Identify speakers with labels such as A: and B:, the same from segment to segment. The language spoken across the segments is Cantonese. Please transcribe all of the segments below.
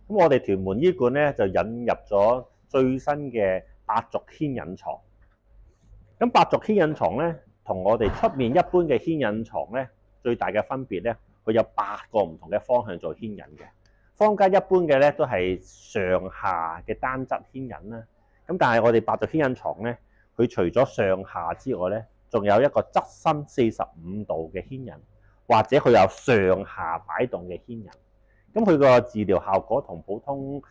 A: 咁我哋屯門醫館咧就引入咗最新嘅8軸牽引床。咁8軸牽引床咧，同我哋出面一般嘅牽引床咧，最大嘅分別咧，佢有8個唔同嘅方向做牽引嘅。坊間一般嘅咧都係上下嘅單側牽引啦。咁但係我哋8軸牽引床咧，佢除咗上下之外咧，仲有一個側身45度嘅牽引，或者佢有上下擺動嘅牽引。咁佢個治療效果同普通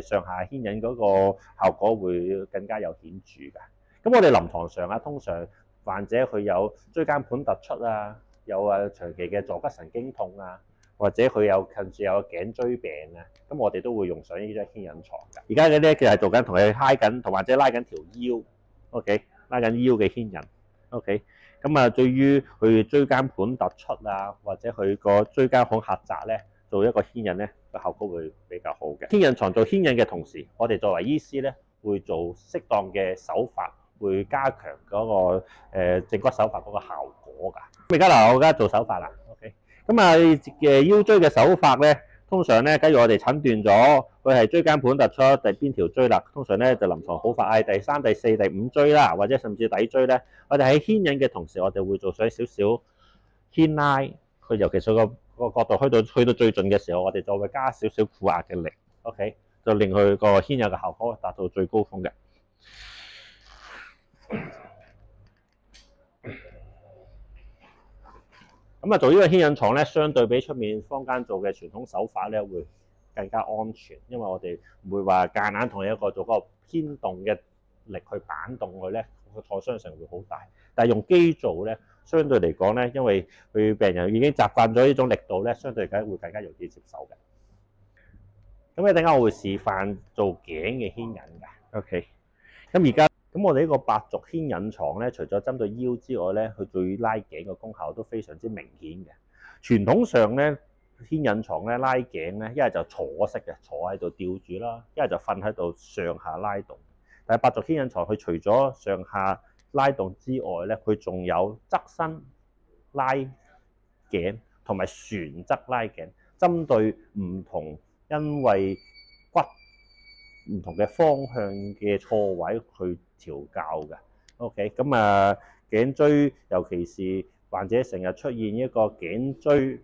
A: 上下牽引嗰個效果會更加有顯著嘅。咁我哋臨床上啊，通常患者佢有椎間盤突出啊，有長期嘅坐骨神經痛啊，或者佢有近住有頸椎病啊，咁我哋都會用上呢張牽引床嘅。而家嘅咧，佢係做緊同佢揩緊，同或者拉緊條腰 ，OK， 拉緊腰嘅牽引 ，OK。咁啊，對於佢椎間盤突出啊，或者佢個椎間孔狹窄咧，做一個牽引咧，個效果會比較好嘅。牽引床做牽引嘅同時，我哋作為醫師咧，會做適當嘅手法，會加強嗰個正骨手法嗰個效果㗎。咁而家嗱，我而家做手法啦 ，OK。咁啊腰椎嘅手法咧，通常咧，假如我哋診斷咗佢係椎間盤突出第邊條椎啦，通常咧就臨床好快嗌第3、第4、第5椎啦，或者甚至底椎咧，我哋喺牽引嘅同時，我哋會做上少少牽拉，佢尤其是個角度去到最盡嘅時候，我哋就會加少少負壓嘅力 ，OK， 就令佢個牽引嘅效果達到最高峰嘅。咁啊，做呢個牽引床咧，相對比出面坊間做嘅傳統手法咧，會更加安全，因為我哋唔會話夾硬同一個做嗰個偏動嘅力去板動佢咧，個創傷性會好大。但係用機做咧，相對嚟講咧，因為佢病人已經習慣咗呢種力度咧，相對嚟講會更加容易接受嘅。咁咧，等間我會示範做頸嘅牽引㗎 ，OK。咁而家我哋呢個8軸牽引床咧，除咗針對腰之外咧，佢對拉頸嘅功效都非常之明顯嘅。傳統上咧，牽引床咧拉頸咧，一係就坐式嘅，坐喺度吊住啦；一係就瞓喺度上下拉動。但係8軸牽引床，佢除咗上下拉動之外咧，佢仲有側身拉頸同埋旋側拉頸，針對唔同因為骨唔同嘅方向嘅錯位去調教嘅 ，OK， 咁啊頸椎尤其是患者成日出現一個頸椎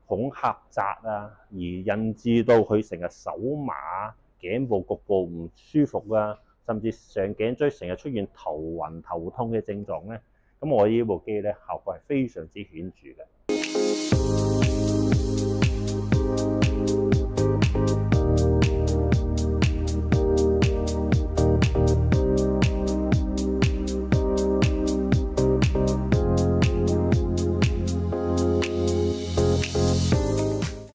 A: 孔狹窄啊，而引致到佢成日手麻、頸部局部唔舒服啊，甚至上頸椎成日出現頭暈頭痛嘅症狀咧，咁我呢部機咧效果係非常之顯著嘅。